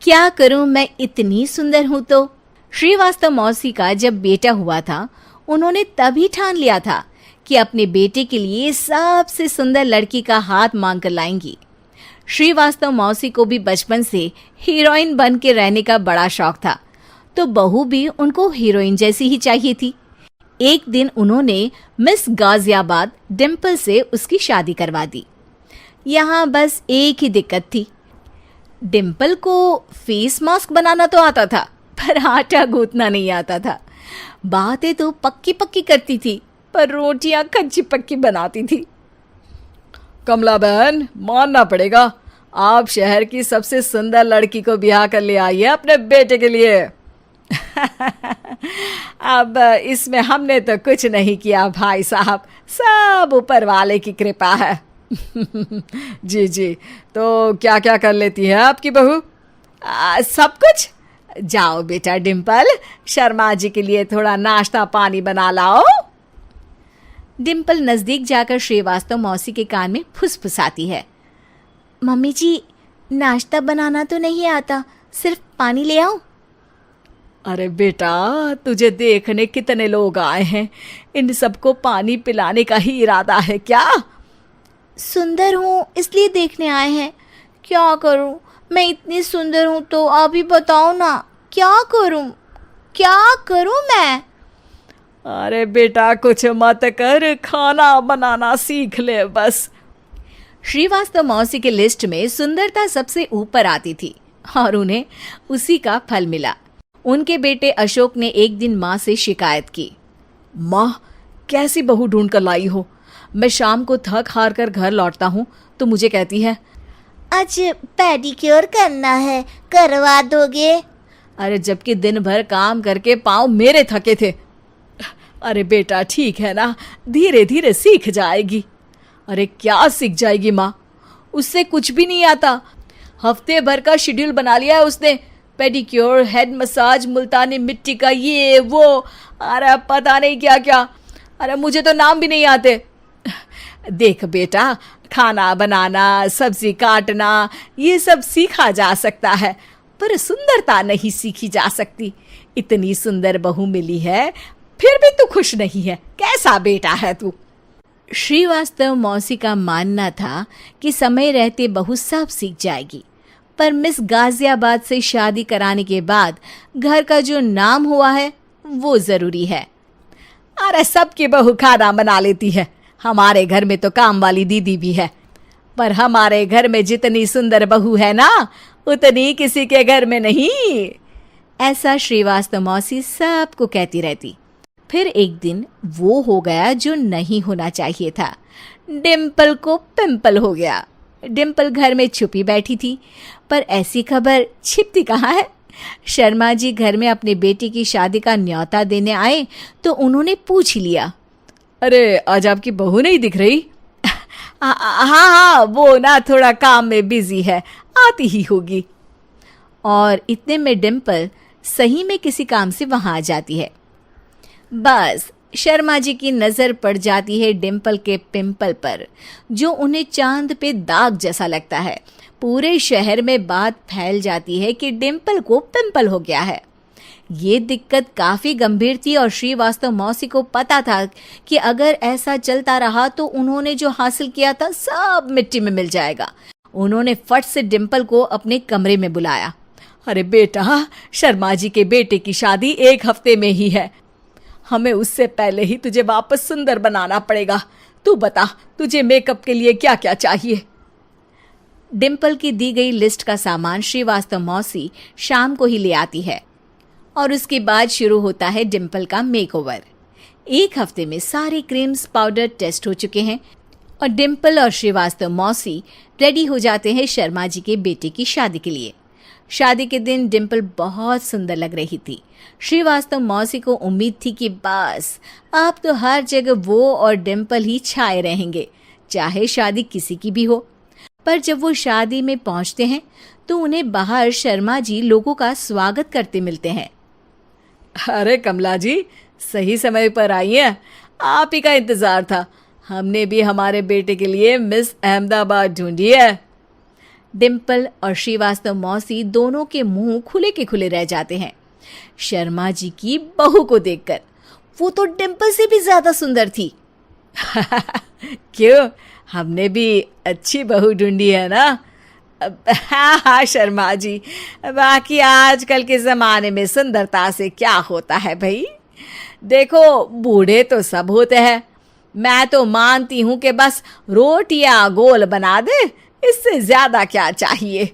क्या करूं, मैं इतनी सुंदर हूं तो। श्रीवास्तव मौसी का जब बेटा हुआ था, उन्होंने तभी ठान लिया था कि अपने बेटे के लिए सबसे सुंदर लड़की का हाथ मांग कर लाएंगी। श्रीवास्तव मौसी को भी बचपन से हीरोइन बन के रहने का बड़ा शौक था, तो बहू भी उनको हीरोइन जैसी ही चाहिए थी। एक दिन उन्होंने मिस गाजियाबाद डिम्पल से उसकी शादी करवा दी। यहाँ बस एक ही दिक्कत थी, डिम्पल को फेस मास्क बनाना तो आता था, पर आटा गूंथना नहीं आता था। बातें तो पक्की पक्की करती थी, पर रोटियां कच्ची पक्की बनाती थी। कमला बहन, मानना पड़ेगा, आप शहर की सबसे सुंदर लड़की को ब्याह कर ले आई है अपने बेटे के लिए। अब इसमें हमने तो कुछ नहीं किया भाई साहब, सब ऊपर वाले की कृपा है। जी जी, तो क्या क्या कर लेती है आपकी बहू? सब कुछ। जाओ बेटा डिम्पल, शर्मा जी के लिए थोड़ा नाश्ता पानी बना लाओ। डिम्पल नजदीक जाकर श्रीवास्तव मौसी के कान में फुसफुसाती है। मम्मी जी, नाश्ता बनाना तो नहीं आता, सिर्फ पानी ले आओ। अरे बेटा, तुझे देखने कितने लोग आए हैं, इन सबको पानी पिलाने का ही इरादा है क्या? सुंदर हूँ इसलिए देखने आए हैं। क्या करूँ, मैं इतनी सुंदर हूँ तो आप ही बताओ ना, क्या करूँ मैं? अरे बेटा, कुछ मत कर, खाना बनाना सीख ले बस। श्रीवास्तव मौसी के लिस्ट में सुंदरता सबसे ऊपर आती थी और उन्हें उसी का फल मिला। उनके बेटे अशोक ने एक दिन माँ से शिकायत की। माँ, कैसी बहू ढूंढ कर लाई हो? मैं शाम को थक हार कर घर लौटता हूँ तो मुझे कहती है, आज पेडिक्योर करना है, करवा दोगे? अरे जबकि दिन भर काम करके पाँव मेरे थके थे। अरे बेटा, ठीक है ना, धीरे धीरे सीख जाएगी। अरे क्या सीख जाएगी माँ, उससे कुछ भी नहीं आता। हफ्ते भर का शेड्यूल बना लिया है उसने, पेडिक्योर, हेड मसाज, मुल्तानी मिट्टी का ये वो, अरे पता नहीं क्या क्या। अरे मुझे तो नाम भी नहीं आते। देख बेटा, खाना बनाना, सब्जी काटना, ये सब सीखा जा सकता है, पर सुंदरता नहीं सीखी जा सकती। इतनी सुंदर बहू मिली है, फिर भी तू खुश नहीं है, कैसा बेटा है तू? श्रीवास्तव मौसी का मानना था कि समय रहते बहू सब सीख जाएगी, पर मिस गाजियाबाद से शादी कराने के बाद घर का जो नाम हुआ है वो जरूरी है। अरे सबकी बहू खाना बना लेती है, हमारे घर में तो काम वाली दीदी भी है, पर हमारे घर में जितनी सुंदर बहू है ना, उतनी किसी के घर में नहीं। ऐसा श्रीवास्तव मौसी सबको कहती रहती। फिर एक दिन वो हो गया जो नहीं होना चाहिए था, डिम्पल को पिंपल हो गया। डिम्पल घर में छुपी बैठी थी, पर ऐसी खबर छिपती कहाँ है। शर्मा जी घर में अपने बेटे की शादी का न्योता देने आए तो उन्होंने पूछ लिया, अरे आज आपकी बहू नहीं दिख रही? हाँ, वो ना थोड़ा काम में बिजी है, आती ही होगी। और इतने में डिम्पल सही में किसी काम से वहां आ जाती है। बस शर्मा जी की नजर पड़ जाती है डिम्पल के पिंपल पर, जो उन्हें चांद पे दाग जैसा लगता है। पूरे शहर में बात फैल जाती है कि डिम्पल को पिंपल हो गया है। ये दिक्कत काफी गंभीर थी और श्रीवास्तव मौसी को पता था कि अगर ऐसा चलता रहा तो उन्होंने जो हासिल किया था सब मिट्टी में मिल जाएगा। उन्होंने फट से डिम्पल को अपने कमरे में बुलाया। अरे बेटा, शर्मा जी के बेटे की शादी 1 हफ्ते में ही है, हमें उससे पहले ही तुझे वापस सुंदर बनाना पड़ेगा। तू बता, तुझे मेकअप के लिए क्या क्या चाहिए? डिम्पल की दी गई लिस्ट का सामान श्रीवास्तव मौसी शाम को ही ले आती है और उसके बाद शुरू होता है डिम्पल का मेकओवर। 1 हफ्ते में सारे क्रीम्स पाउडर टेस्ट हो चुके हैं और डिम्पल और श्रीवास्तव मौसी रेडी हो जाते हैं शर्मा जी के बेटे की शादी के लिए। शादी के दिन डिम्पल बहुत सुंदर लग रही थी। श्रीवास्तव मौसी को उम्मीद थी कि बस अब तो हर जगह वो और डिम्पल ही छाए रहेंगे, चाहे शादी किसी की भी हो। पर जब वो शादी में पहुंचते हैं तो उन्हें बाहर शर्मा जी लोगों का स्वागत करते मिलते हैं। अरे कमला जी, सही समय पर आई हैं, आप ही का इंतजार था। हमने भी हमारे बेटे के लिए मिस अहमदाबाद ढूंढी है। डिम्पल और श्रीवास्तव मौसी दोनों के मुंह खुले के खुले रह जाते हैं शर्मा जी की बहू को देखकर। वो तो डिम्पल से भी ज्यादा सुंदर थी। क्यों, हमने भी अच्छी बहू ढूंढी है ना? हाँ हाँ शर्मा जी, बाकी आजकल के ज़माने में सुंदरता से क्या होता है भाई? देखो, बूढ़े तो सब होते हैं। मैं तो मानती हूँ कि बस रोटियां गोल बना दे, इससे ज्यादा क्या चाहिए।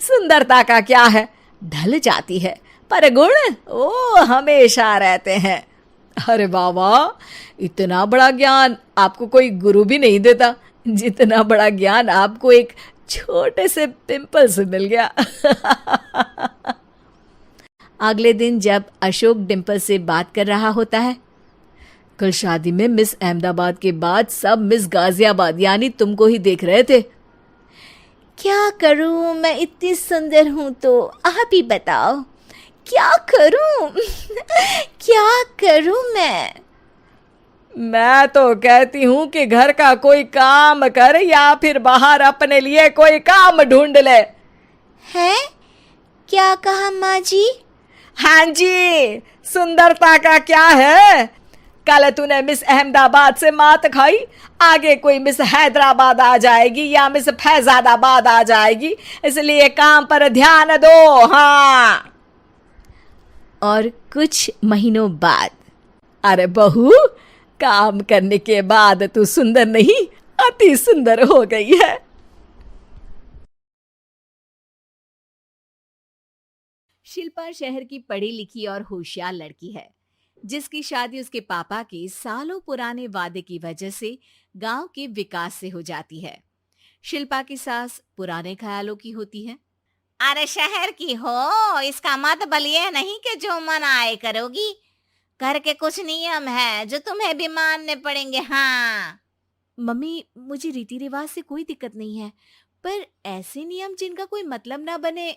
सुंदरता का क्या है, ढल जाती है, पर गुण वो हमेशा रहते हैं। अरे वाह, इतना बड़ा ज्ञान आपको कोई गुरु भी नहीं देता जितना बड़ा ज्ञान आपको एक छोटे से पिंपल से मिल गया। अगले दिन जब अशोक डिम्पल से बात कर रहा होता है, कल शादी में मिस अहमदाबाद के बाद सब मिस गाजियाबाद यानी तुमको ही देख रहे थे। क्या करूं, मैं इतनी सुंदर हूं तो आप ही बताओ क्या करूं? क्या करूं मैं तो कहती हूं कि घर का कोई काम कर या फिर बाहर अपने लिए कोई काम ढूंढ ले। है? क्या कहा माँ जी? हाँ जी, सुंदरता का क्या है? कल तूने मिस अहमदाबाद से मात खाई, आगे कोई मिस हैदराबाद आ जाएगी या मिस फैजादाबाद आ जाएगी, इसलिए काम पर ध्यान दो। हाँ। और कुछ महीनों बाद, अरे बहू, काम करने के बाद तू सुंदर नहीं, अति सुंदर हो गई है। शिल्पा शहर की पढ़ी लिखी और होशियार लड़की है, जिसकी शादी उसके पापा के सालों पुराने वादे की वजह से गांव के विकास से हो जाती है। शिल्पा की सास पुराने ख्यालों की होती है। अरे शहर की हो, इसका मतलब ये नहीं कि जो मन आए करोगी। घर के कुछ नियम है जो तुम्हें भी मानने पड़ेंगे। हाँ मम्मी, मुझे रीति रिवाज से कोई दिक्कत नहीं है, पर ऐसे नियम जिनका कोई मतलब ना बने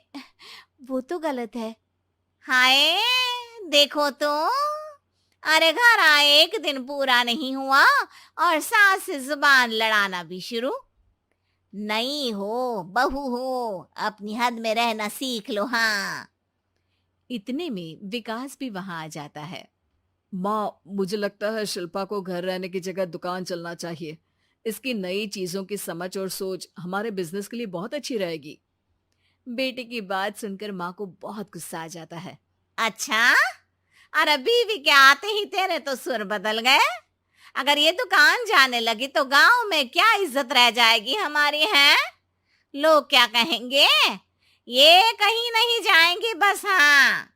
वो तो गलत है। हाय देखो तो, अरे घर आए एक दिन पूरा नहीं हुआ और सास से जुबान लड़ाना भी शुरू। नहीं हो, बहू हो, अपनी हद में रहना सीख लो। हाँ। इतने में विकास भी वहां आ जाता है। माँ, मुझे लगता है शिल्पा को घर रहने की जगह दुकान चलना चाहिए। इसकी नई चीजों की समझ और सोच हमारे बिजनेस के लिए बहुत अच्छी रहेगी। बेटे की बात सुनकर माँ को बहुत गुस्सा आ जाता है। अच्छा, अरे बीवी के आते ही तेरे तो सुर बदल गए। अगर ये दुकान जाने लगी तो गांव में क्या इज्जत रह जाएगी हमारी? है लोग क्या कहेंगे? ये कहीं नहीं जाएंगे बस। हाँ।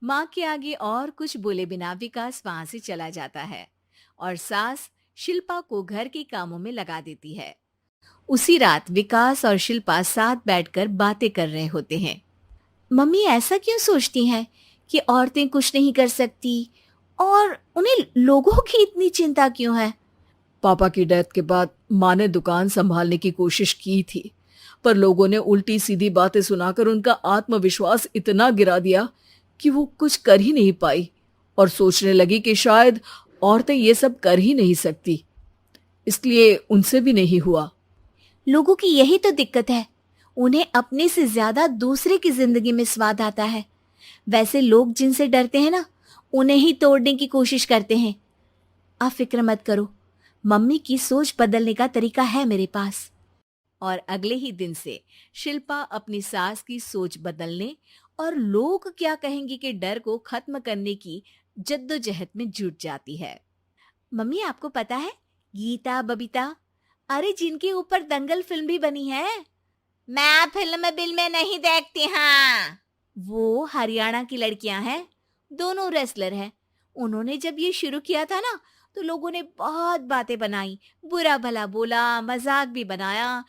माँ के आगे और कुछ बोले बिना विकास वहां से चला जाता है और सास शिल्पा को घर के कामों में लगा देती है। उसी रात विकास और शिल्पा साथ बैठकर बातें कर रहे होते हैं। मम्मी ऐसा क्यों सोचती हैं कि औरतें कुछ नहीं कर सकती और उन्हें लोगों की इतनी चिंता क्यों है? पापा की डेथ के बाद माँ ने दुकान संभालने की कोशिश की थी, पर लोगों ने उल्टी सीधी बातें सुनाकर उनका आत्मविश्वास इतना गिरा दिया कि वो कुछ कर ही नहीं पाई और सोचने लगी कि शायद औरतें ये सब कर ही नहीं सकती, इसलिए उनसे भी नहीं हुआ। लोगों की यही तो दिक्कत है, उन्हें अपने से ज्यादा दूसरे की जिंदगी में स्वाद आता है। वैसे लोग जिनसे डरते हैं ना, उन्हें ही तोड़ने की कोशिश करते हैं। आप फिक्र मत करो, मम्मी की सोच बदलने का तरीका है मेरे पास। और अगले ही दिन से शिल्पा अपनी सास की सोच बदलने और लोग क्या कहेंगे के डर को खत्म करने की जद्दोजहद में जुट जाती है। मम्मी आपको पता है, गीता बबीता, अरे जिनके ऊपर दंगल फिल्म भी बनी है। मैं फिल्म बिल में नहीं देखती। हाँ, वो हरियाणा की लड़कियां हैं, दोनों रेसलर हैं। उन्होंने जब ये शुरू किया था ना, तो लोगों ने बहुत बातें बनाई, बुरा भला बोला, मजाक भी बनाया,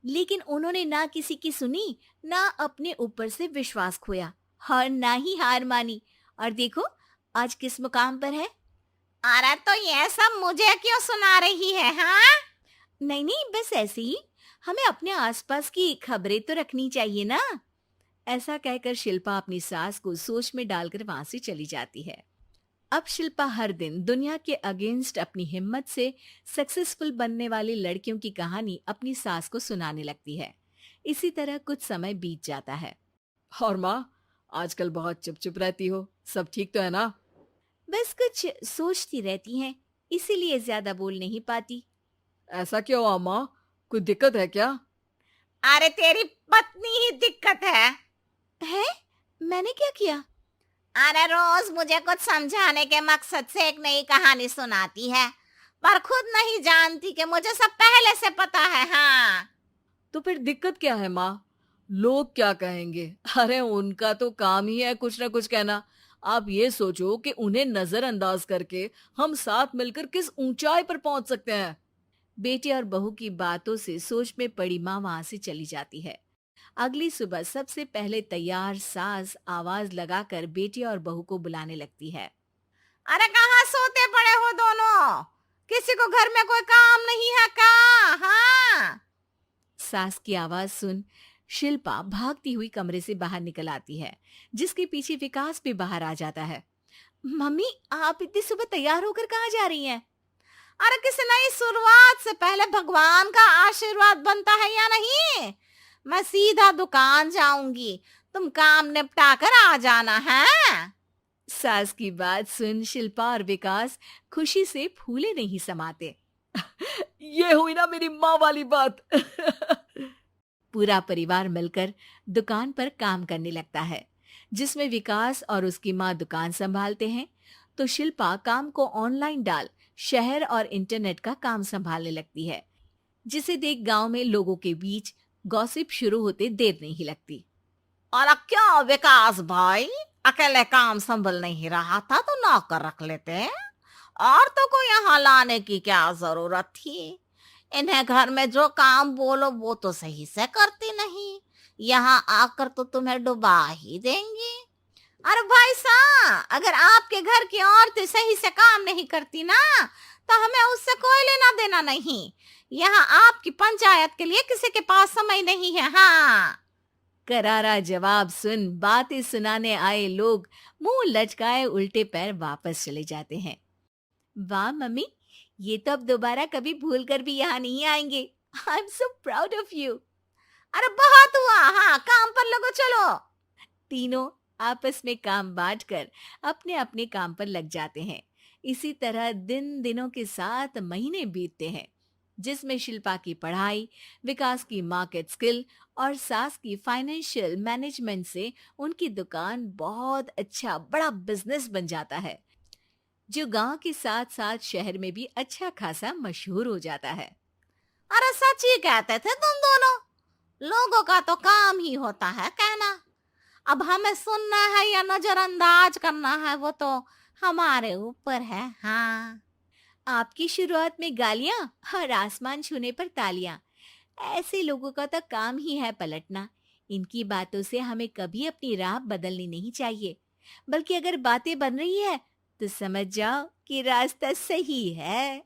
लेकिन उन्होंने ना किसी की सुनी, ना अपने ऊपर से विश्वास खोया और ना ही हार मानी। और देखो आज किस मुकाम पर है। अरे तो ये सब मुझे क्यों सुना रही है? हाँ नहीं नहीं, बस ऐसे ही, हमें अपने आसपास की खबरें तो रखनी चाहिए ना। ऐसा कहकर शिल्पा अपनी सास को सोच में डालकर वहां से चली जाती है। अब शिल्पा हर दिन दुनिया के अगेंस्ट अपनी हिम्मत से सक्सेसफुल बनने वाली लड़कियों की कहानी अपनी सास को सुनाने लगती है। इसी तरह कुछ समय बीत जाता है। और माँ, आजकल बहुत चुप चुप रहती हो, सब ठीक तो है ना? बस कुछ सोचती रहती हैं, इसीलिए ज्यादा बोल नहीं पाती। ऐसा क्यों हुआ माँ, कोई दिक्कत है क्या? अरे तेरी पत्नी ही दिक्कत है? मैंने क्या किया? अरे रोज मुझे कुछ समझाने के मकसद से एक नई कहानी सुनाती है, पर खुद नहीं जानती कि मुझे सब पहले से पता है। हाँ, तो फिर दिक्कत क्या है माँ? लोग क्या कहेंगे? अरे उनका तो काम ही है कुछ ना कुछ कहना। आप ये सोचो कि उन्हें नजरअंदाज करके हम साथ मिलकर किस ऊंचाई पर पहुंच सकते हैं। बेटे और बहू की बातों से सोच में पड़ी माँ वहां से चली जाती है। अगली सुबह सबसे पहले तैयार सास आवाज लगाकर बेटे और बहू को बुलाने लगती है। अरे कहाँ सोते पड़े हो दोनों? किसी को घर में कोई काम नहीं है क्या? हाँ, सास की आवाज सुन शिल्पा भागती हुई कमरे से बाहर निकल आती है, जिसके पीछे विकास भी बाहर आ जाता है। मम्मी, आप इतनी सुबह तैयार होकर कहाँ जा रही हैं? अरे किसी नई शुरुआत से पहले भगवान का आशीर्वाद बनता है या नहीं? मैं सीधा दुकान जाऊंगी, तुम काम निपटा कर आ जाना है। सास की बात सुन शिल्पा और विकास खुशी से फूले नहीं समाते। ये हुई ना मेरी माँ वाली बात। पूरा परिवार मिलकर दुकान पर काम करने लगता है, जिसमें विकास और उसकी माँ दुकान संभालते हैं, तो शिल्पा काम को ऑनलाइन डाल शहर और इंटरनेट का काम संभालने लगती है, जिसे देख गांव में लोगों के बीच गॉसिप शुरू होते देर नहीं लगती। और अब क्या विकास भाई, अकेले काम संभल नहीं रहा था तो नौकर रख लेते, और तो को यहाँ लाने की क्या जरूरत थी? इन्हें घर में जो काम बोलो वो तो सही से करती नहीं, यहाँ आकर तो तुम्हें डुबा ही देंगी। अरे भाई साहब, अगर आपके घर की औरतें सही से काम नहीं करती ना, तो हमें उससे कोई लेना देना नहीं। यहाँ आपकी पंचायत के लिए किसी के पास समय नहीं है। हाँ, करारा जवाब सुन बातें सुनाने आए लोग मुंह लटकाए उल्टे पैर वापस चले जाते हैं। वाह मम्मी, ये तो अब दोबारा कभी भूल कर भी यहाँ नहीं आएंगे। I am so proud of you. अरे बहुत हुआ, हाँ काम पर लगो चलो। तीनों आपस में काम बांटकर अपने अपने काम पर लग जाते हैं। इसी तरह दिन दिनों के साथ महीने बीतते हैं, जिसमें शिल्पा की पढ़ाई, विकास की मार्केट स्किल और सास की फाइनेंशियल मैनेजमेंट से उनकी दुकान बहुत अच्छा बड़ा बिजनेस बन जाता है, जो गांव के साथ साथ शहर में भी अच्छा खासा मशहूर हो जाता है। अरे सच ही कहते थे तुम दोनों, लोगों का तो काम ही होता है कहना। अब हमें सुनना है या नजरअंदाज करना है वो तो हमारे ऊपर है। हाँ, आपकी शुरुआत में गालियां और आसमान छूने पर तालियां, ऐसे लोगों का तो काम ही है पलटना। इनकी बातों से हमें कभी अपनी राह बदलनी नहीं चाहिए, बल्कि अगर बातें बन रही है तो समझ जाओ कि रास्ता सही है।